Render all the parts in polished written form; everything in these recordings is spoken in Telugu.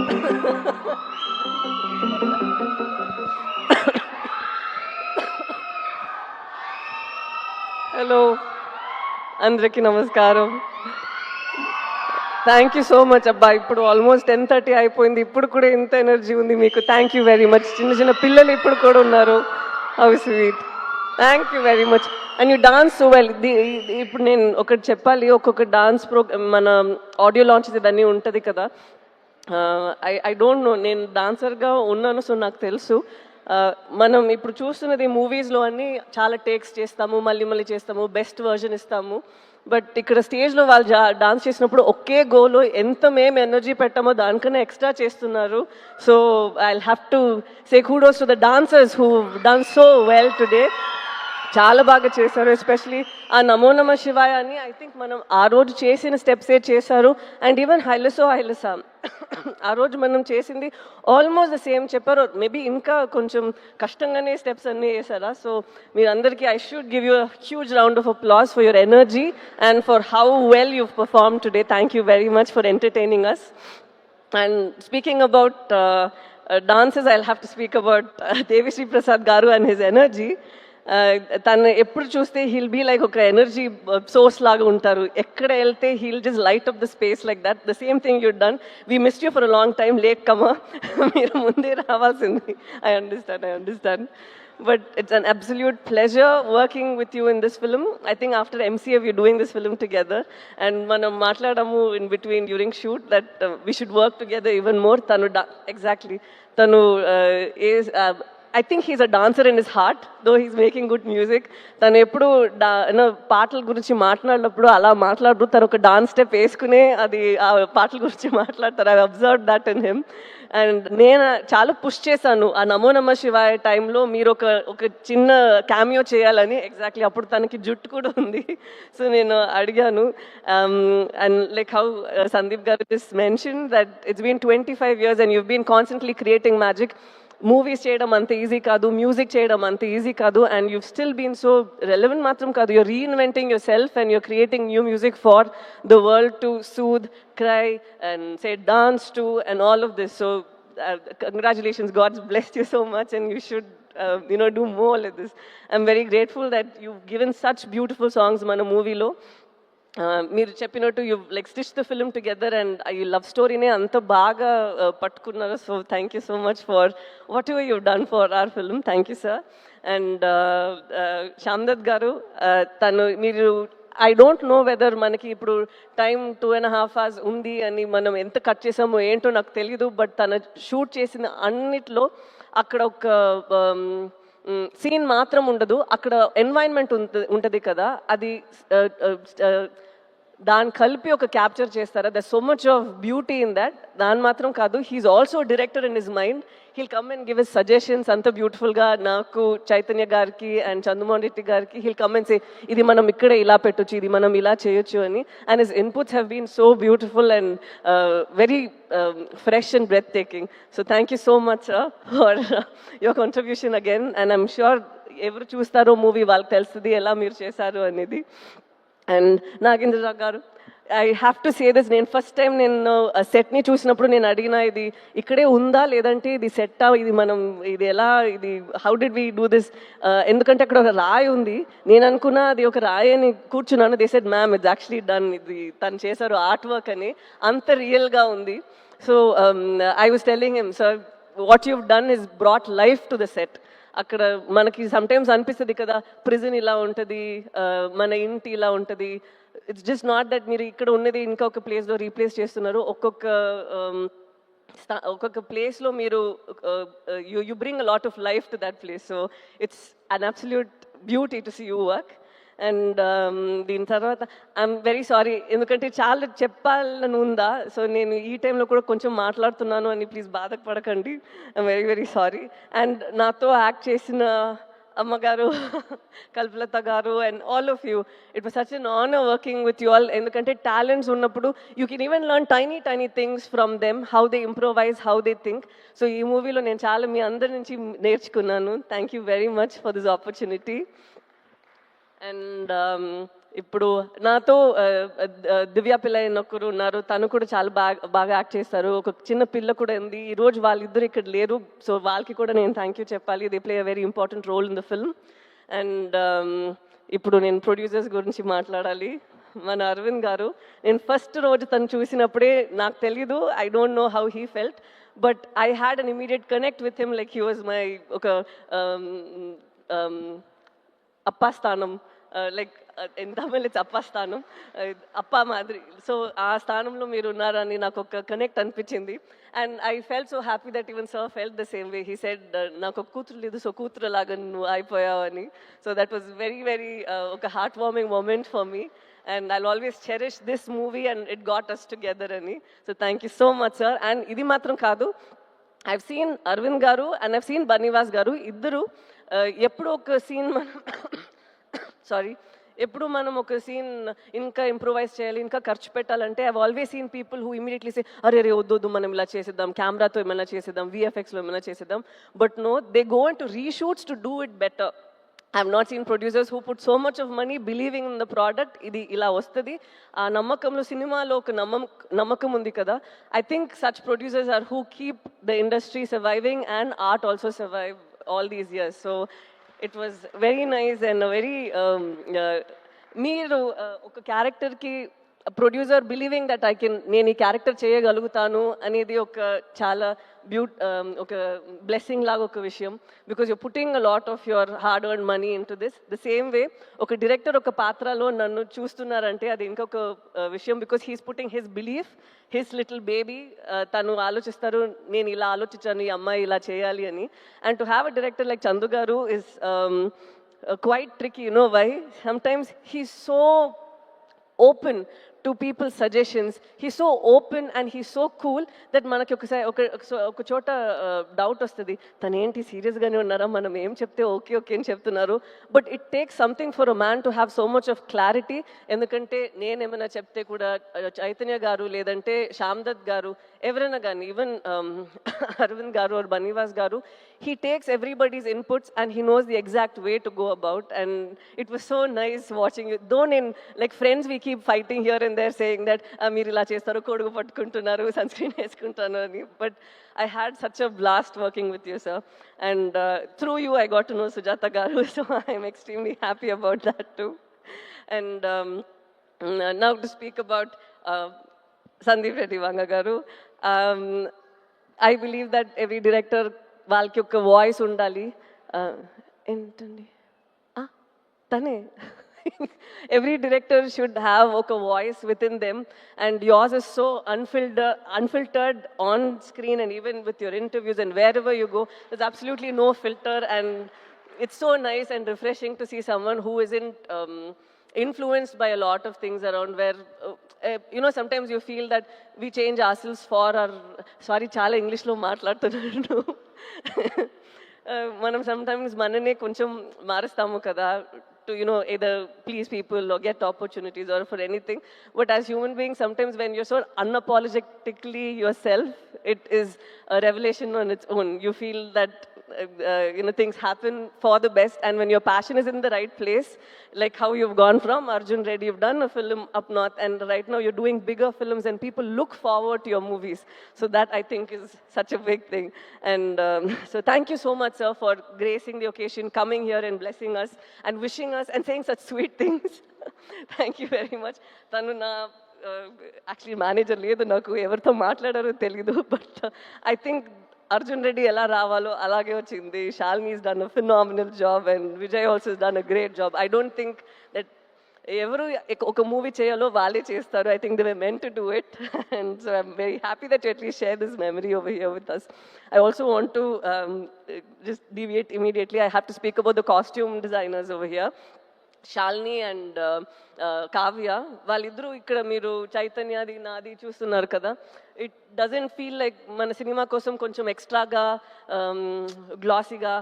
హలో, అందరికీ నమస్కారం. థ్యాంక్ యూ సో మచ్ అబ్బా. ఇప్పుడు ఆల్మోస్ట్ 10:30 అయిపోయింది, ఇప్పుడు కూడా ఇంత ఎనర్జీ ఉంది మీకు. Thank you very much. చిన్న చిన్న పిల్లలు ఇప్పుడు కూడా ఉన్నారు. How sweet. Thank you very much. And you dance so well. ఇప్పుడు నేను ఒకటి చెప్పాలి, ఒక్కొక్క డాన్స్ మన ఆడియో లాంచ్ ఇదన్నీ ఉంటుంది కదా. ఐ డోంట్ నో, నేను డాన్సర్గా ఉన్నాను, సో నాకు తెలుసు. మనం ఇప్పుడు చూస్తున్నది మూవీస్లో అన్నీ చాలా టేక్స్ చేస్తాము, మళ్ళీ మళ్ళీ చేస్తాము, బెస్ట్ వర్జన్ ఇస్తాము. బట్ ఇక్కడ స్టేజ్లో వాళ్ళు డాన్స్ చేసినప్పుడు ఒకే గోలో ఎంత మేము ఎనర్జీ పెట్టామో దానికన్నా ఎక్స్ట్రా చేస్తున్నారు. So I have to say kudos to the dancers who done so well today. చాలా బాగా చేశారు. ఎస్పెషలీ ఆ నమో నమ శివాయ అని ఐ థింక్ మనం ఆ రోజు చేసిన స్టెప్సే చేశారు. అండ్ ఈవెన్ హైలసా ఆ రోజు మనం చేసింది ఆల్మోస్ట్ ద సేమ్ చెప్పారు. మేబీ ఇంకా కొంచెం కష్టంగానే స్టెప్స్ అన్నీ వేసారా. సో మీరందరికీ I should give you huge round of applause for your energy and for how well you perform today. Thank you very much for entertaining us. And speaking about dances, I'll have to speak about Devi Prasad Garu and his energy. తను ఎప్పుడు చూస్తే హీల్ బీ లైక్ ఒక ఎనర్జీ సోర్స్ లాగా ఉంటారు. ఎక్కడ వెళ్తే he'll just light up the space like that. The same thing you done. We missed you for a long time. Late comer, మీరు ముందే రావాల్సింది. I understand. But it's an absolute pleasure working with you in this film. I think after MCA we're doing this film together, and manam matladamu in between during shoot that we should work together even more. Tanu exactly. Tanu is I think he's a dancer in his heart, though he's making good music. తను ఎప్పుడు పాటల గురించి మాట్లాడినప్పుడు అలా మాట్లాడుతూ తను ఒక డాన్స్ స్టెప్ వేసుకునే అది ఆ పాటల గురించి మాట్లాడతారు. I observe that in him. And నేను చాలా పుష్ చేశాను ఆ నమో నమ శివాయ టైంలో మీరు ఒక చిన్న క్యామియో చేయాలని. ఎగ్జాక్ట్లీ అప్పుడు తనకి జుట్టు కూడా ఉంది. సో నేను అడిగాను. And like how Sandeep garu just mention that it's been 25 years and you've been constantly creating magic. Movies చేయడం అంత ఈజీ కాదు, మ్యూజిక్ చేయడం అంత ఈజీ కాదు. And you still been so relevant మాత్రం కాదు, you're reinventing yourself and you're creating new music for the world to soothe, cry and say dance to and all of this. So congratulations, God's blessed you so much and you should do more like this. I'm very grateful that you've given such beautiful songs mana movie lo. మీరు చెప్పినట్టు you like stitch the film together and ఈ లవ్ స్టోరీనే అంత బాగా పట్టుకున్నారు. So thank you so much for whatever you done for our film. Thank you sir. And Shyamdutt గారు, మీరు ఐ డోంట్ నో వెదర్ మనకి ఇప్పుడు టైం 2.5 hours ఉంది అని మనం ఎంత కట్ చేసామో ఏంటో నాకు తెలీదు. బట్ తను షూట్ చేసిన అన్నిట్లో అక్కడ ఒక సీన్ మాత్రం ఉండదు, అక్కడ ఎన్వైరన్మెంట్ ఉంటుంది కదా, అది దాన్ని కలిపి ఒక క్యాప్చర్ చేస్తారా. There so much of beauty in that. దాని మాత్రం కాదు, he's also director in his mind. He'll come and give his suggestions అంత బ్యూటిఫుల్గా. నాకు చైతన్య గారికి అండ్ చంద్రమోహన్ రెడ్డి గారికి హీల్ కమ్ అండ్ సే ఇది మనం ఇక్కడే ఇలా పెట్టొచ్చు, ఇది మనం ఇలా చేయొచ్చు అని. And his inputs have been so beautiful and very fresh and breathtaking. So thank you so much for your contribution again. And I'm sure ఎవరు చూస్తారో మూవీ వాళ్ళకి తెలుస్తుంది ఎలా మీరు చేశారు అనేది. అండ్ నాగేంద్ర గారు, I have to say this. నేను ఫస్ట్ టైం నేను సెట్ని చూసినప్పుడు నేను అడిగిన ఇది ఇక్కడే ఉందా లేదంటే ఇది సెట్టా, ఇది మనం ఇది ఎలా, ఇది how did we do this, ఎందుకంటే అక్కడ ఒక రాయి ఉంది. నేను అనుకున్నా అది ఒక రాయి అని కూర్చున్నాను. They said ma'am it's actually done, ఇది తను చేశారు ఆర్ట్ వర్క్ అని. అంత రియల్గా ఉంది. So I was telling him, sir what you've done is brought life to the set. అక్కడ మనకి సమ్టైమ్స్ అనిపిస్తుంది కదా ప్రిజన్ ఇలా ఉంటుంది, మన ఇంటి ఇలా ఉంటుంది. ఇట్స్ జస్ట్ నాట్ దట్ మీరు ఇక్కడ ఉన్నది ఇంకొక ప్లేస్లో రీప్లేస్ చేస్తున్నారు. ఒక్కొక్క ప్లేస్లో మీరు you bring a lot of life to that place. So it's an absolute beauty to see you work. And దీని తర్వాత ఐఎమ్ వెరీ సారీ, ఎందుకంటే చాలా చెప్పాలని ఉందా. సో నేను ఈ టైంలో కూడా కొంచెం మాట్లాడుతున్నాను అని ప్లీజ్ బాధపడకండి. I'm very very sorry. And నాతో యాక్ట్ చేసిన అమ్మగారు, కల్పలత గారు and all of you, it was such an honour working with you all. ఎందుకంటే టాలెంట్స్ ఉన్నప్పుడు you can even learn tiny things from them, how they improvise, how they think. So ఈ మూవీలో నేను చాలా మీ అందరి నుంచి నేర్చుకున్నాను. Thank you very much for this opportunity. And ఇప్పుడు నాతో దివ్య పిల్ల ఒకరు ఉన్నారు, తను కూడా చాలా బాగా యాక్ట్ చేస్తారు. ఒక చిన్న పిల్ల కూడా ఉంది. ఈరోజు వాళ్ళిద్దరు ఇక్కడ లేరు, సో వాళ్ళకి కూడా నేను థ్యాంక్ యూ చెప్పాలి. They play a very important role in the film. And ఇప్పుడు నేను ప్రొడ్యూసర్స్ గురించి మాట్లాడాలి. మన అరవింద్ గారు, నేను ఫస్ట్ రోజు తను చూసినప్పుడే నాకు తెలీదు, I don't know how he felt, but I had an immediate connect with him, like he was my ఒక అప్పా స్థానం, లైక్ ఇన్ తమిళ్ ఇట్స్ అప్పా స్థానం, అప్పా మాదిరి. సో ఆ స్థానంలో మీరు ఉన్నారని నాకు ఒక కనెక్ట్ అనిపించింది. And I felt so happy that even sir felt the same way. He said నాకు ఒక కూతురు లేదు, సో కూతురు లాగా నువ్వు అయిపోయావని. So that was very very ఒక heart warming moment for me. And I'll always cherish this movie and it got us together ani. So thank you so much, sir. And idi matram kaadu, I've seen Arvind garu and I've seen Banivas garu iddaru eppudu oka scene manam sorry, ఎప్పుడు మనం ఒక సీన్ ఇంకా ఇంప్రూవైజ్ చేయాలి, ఇంకా ఖర్చు పెట్టాలంటే I always seen people who immediately say అరే రే వద్దు మనం ఇలా చేసేద్దాం, కెమెరాతో ఏమైనా చేసేద్దాం, విఎఫ్ఎక్స్లో ఏమైనా చేసేద్దాం. But no, they go into reshoots to do it better. I have not seen producers who put so much of money believing in the product. Idi ila vastadi aa nammakamlo cinemalo oka nammakam undi kada. I think such producers are who keep the industry surviving and art also survive all these years. So it was very nice and a very meeru oka character ki producer believing that నేను ఈ క్యారెక్టర్ చేయగలుగుతాను అనేది ఒక చాలా ఒక బ్లెస్సింగ్ లాగా ఒక విషయం. Because you putting a lot of your hard earn money in to this. The same వే ఒక డైరెక్టర్ ఒక పాత్రలో నన్ను చూస్తున్నారంటే అది ఇంకొక విషయం. Because he's putting his belief, his little baby. తను ఆలోచిస్తారు నేను ఇలా ఆలోచించాను, ఈ అమ్మాయి ఇలా చేయాలి అని. And to have a director like Chandu గారు is quite tricky, you know why? Sometimes he's so open to people's suggestions. He's so open and he's so cool that manaki oka chota doubt ostadi, tanu enti serious gaane unnara, manam em chepte okay okay ani cheptunnaru. But it takes something for a man to have so much of clarity. Endukante nenu emana chepte kuda Chaitanya garu ledante Shamdad garu ఎవరైనా కానీ, ఈవెన్ అరవింద్ గారు or Banivas garu, he takes everybody's inputs and he knows the exact way to go about. And it was so nice watching you. Though in like friends we keep fighting here and there saying that మీరు ఇలా చేస్తారు, కొడుకు పట్టుకుంటున్నారు, సన్ స్క్రీన్ వేసుకుంటాను అని. But I had such a blast working with you, sir. And through you I got to know Sujata garu, so I am extremely happy about that too. And now to speak about Sandeep Reddy Vanga garu. I believe that every director వాళ్ళకి ఒక వాయిస్ ఉండాలి. ఏంటండి తనే every director should have a voice within them, and yours is so unfiltered on screen and even with your interviews and wherever you go, there's absolutely no filter. And it's so nice and refreshing to see someone who isn't influenced by a lot of things around, where you know, sometimes you feel that we change ourselves for our sorry చాలా ఇంగ్లీష్లో మాట్లాడుతున్నాను. మనం sometimes మననే కొంచెం మారుస్తాము కదా, to, you know, either please people or get opportunities or for anything. But as human beings, sometimes when you're so unapologetically yourself, it is a revelation on its own. You feel that you know, things happen for the best, and when your passion is in the right place, like how you've gone from Arjun Reddy, you've done a film up north, and right now you're doing bigger films and people look forward to your movies. So that I think is such a big thing. And so thank you so much, sir, for gracing the occasion, coming here and blessing us and wishing us and saying such sweet things. Thank you very much. Tanu na actually manager ledu, naku evartho maatladaro telidu, but I think Arjun Reddy ఎలా రావాలో అలాగే వచ్చింది. Shalini has done a phenomenal job and Vijay also has done a great job. I don't think that ఎవరు ఒక మూవీ చేయాలో వాళ్ళే చేస్తారు. I think they were meant to do it. And so I'm very happy that you at least share this memory over here with us. I also want to just deviate immediately. I have to speak about the costume designers over here. Shalini and Kavya, వాళ్ళిద్దరూ ఇక్కడ మీరు చైతన్యది నాది చూస్తున్నారు కదా. ఇట్ డజంట్ ఫీల్ లైక్ మన సినిమా కోసం కొంచెం ఎక్స్ట్రాగా గ్లాసీగా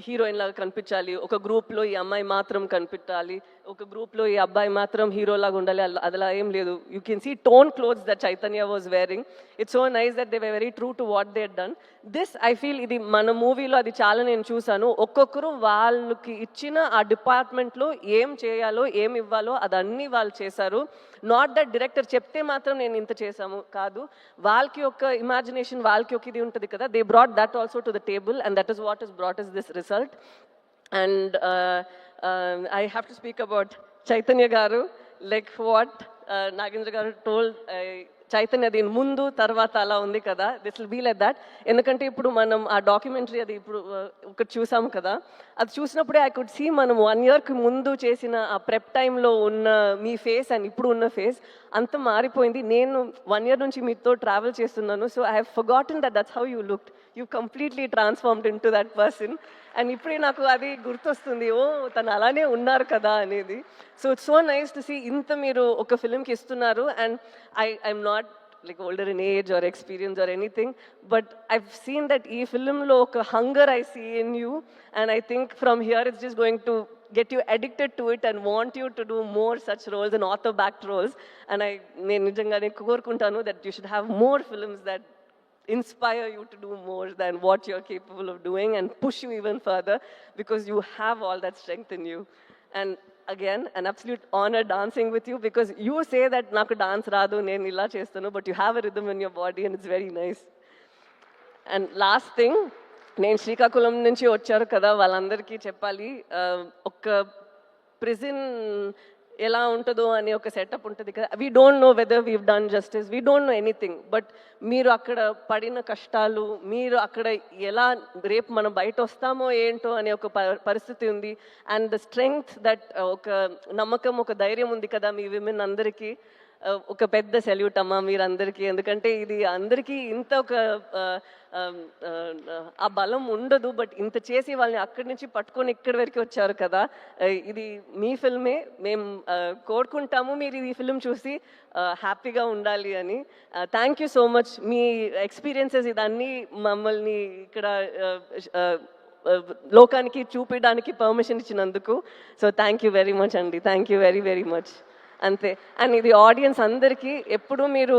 హీరోయిన్ లాగా కనిపించాలి, ఒక గ్రూప్లో ఈ అమ్మాయి మాత్రం కనిపించాలి, ఒక గ్రూప్లో ఈ అబ్బాయి మాత్రం హీరోలాగా ఉండాలి, అలా ఏం లేదు. You can see tone clothes that Chaitanya was wearing. It's so nice that they were very true to what they had done. This I feel ఇది మన మూవీలో అది చాలా నేను చూసాను. ఒక్కొక్కరు వాళ్ళకి ఇచ్చిన ఆ డిపార్ట్మెంట్లో ఏం చేయాలో ఏం ఇవ్వాలో అదన్నీ వాళ్ళు చేశారు. నాట్ దట్ డైరెక్టర్ చెప్తే మాత్రం నేను ఇంత చేశాము కాదు, వాళ్ళకి ఒక ఇమాజినేషన్, వాళ్ళకి ఒక ఇది ఉంటుంది కదా, they brought that also to the table and that is what is brought is this result. And I have to speak about Chaitanya గారు. లైక్ వాట్ నాగేంద్ర గారు టోల్డ్, చైతన్య దీని ముందు తర్వాత అలా ఉంది కదా, this will be like that. ఎందుకంటే ఇప్పుడు మనం ఆ డాక్యుమెంటరీ అది ఇప్పుడు ఒకటి చూసాము కదా, అది చూసినప్పుడే ఐ కుడ్ సీ మనం 1 yearకి ముందు చేసిన ఆ ప్రెప్ టైంలో ఉన్న మీ ఫేస్ అండ్ ఇప్పుడు ఉన్న ఫేస్ అంత మారిపోయింది. నేను 1 year నుంచి మీతో ట్రావెల్ చేస్తున్నాను, so I have forgotten that's how you looked. You completely transformed in to that person. And ఇప్పుడే నాకు అది గుర్తొస్తుంది, ఓ తను అలానే ఉన్నారు కదా అనేది. So it's so nice to see ఇంత మీరు ఒక ఫిల్మ్కి ఇస్తున్నారు. And I'm not like older in age or experience or anything, but I've seen that ee film lo oka hunger I see in you, and I think from here it's just going to get you addicted to it and want you to do more such roles and author backed roles. And నేను నిజంగానే కోరుకుంటాను that you should have more films that inspire you to do more than what you're capable of doing and push you even further, because you have all that strength in you. And again, an absolute honor dancing with you, because you say that naku dance raadu, nenu illa chestanu, but you have a rhythm in your body and it's very nice. And last thing, నేను శ్రీకాకుళం నుంచి వచ్చారు కదా, వాళ్ళందరికీ చెప్పాలి, ఒక ప్రిజన్ ఎలా ఉంటుందో అనే ఒక సెటప్ ఉంటుంది కదా. We don't know whether weave done justice, we don't know anything, but మీరు అక్కడ పడిన కష్టాలు, మీరు అక్కడ ఎలా రేపు మనం బయట వస్తామో ఏంటో అనే ఒక పరిస్థితి ఉంది. అండ్ ద స్ట్రెంగ్త్ దట్, ఒక నమ్మకం, ఒక ధైర్యం ఉంది కదా మీ విమెన్ అందరికీ. ఒక పెద్ద సెల్యూట్ అమ్మా మీరందరికీ, ఎందుకంటే ఇది అందరికీ ఇంత ఒక ఆ బలం ఉండదు, బట్ ఇంత చేసి వాళ్ళని అక్కడి నుంచి పట్టుకొని ఇక్కడి వరకు వచ్చారు కదా. ఇది మీ ఫిల్మే, మేము కోరుకుంటాము మీరు ఈ ఫిల్మ్ చూసి హ్యాపీగా ఉండాలి అని. థ్యాంక్ యూ సో మచ్, మీ ఎక్స్పీరియన్సెస్ ఇదన్నీ మమ్మల్ని ఇక్కడ లోకానికి చూపించడానికి పర్మిషన్ ఇచ్చినందుకు. So thank you very much అండి, thank you very very much. అంతే. అండ్ ఇది ఆడియన్స్ అందరికీ ఎప్పుడు మీరు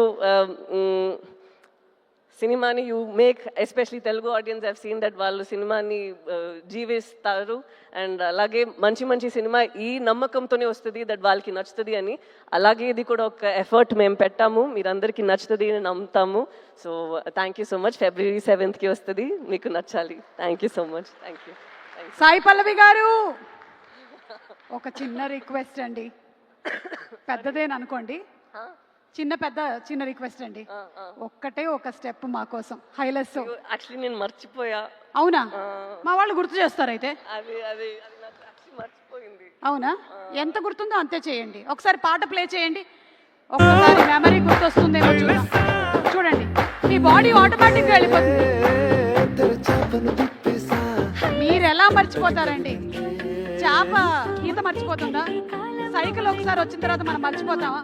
సినిమాని you make, especially Telugu audience, I've seen that వాళ్ళు సినిమాని జీవిస్తారు. అండ్ అలాగే మంచి మంచి సినిమా ఈ నమ్మకంతోనే వస్తుంది దట్ వాళ్ళకి నచ్చుతుంది అని. అలాగే ఇది కూడా ఒక ఎఫర్ట్ మేము పెట్టాము, మీరందరికీ నచ్చుతుంది అని నమ్ముతాము. So thank you so much. February 7th వస్తుంది, మీకు నచ్చాలి. Thank you so much. Thank you. Sai Pallavi గారు, ఒక చిన్న రిక్వెస్ట్ అండి, పెద్దదేననుకోండి, చిన్న రిక్వెస్ట్ అండి, ఒక్కటే ఒక స్టెప్ మా కోసం హైలెస్. యాక్చువల్లీ నేను మర్చిపోయా. అవునా? మా వాళ్ళు గుర్తు చేస్తారు అయితే. అది నాకు యాక్చువల్లీ మర్చిపోయింది. అవునా? ఎంత గుర్తుందో అంతే చేయండి. ఒకసారి పాట ప్లే చేయండి, ఒక్కసారి మెమరీ గుర్తొస్తుందేమో చూద్దాం. చూడండి, మీ బాడీ ఆటోమేటిక్గా వెళ్ళిపోతుంది. మీరు ఎలా మర్చిపోతారండి? చేప ఈత మర్చిపోతుందా? సైకిల్ ఒకసారి వచ్చిన తర్వాత మనం మర్చిపోతామా?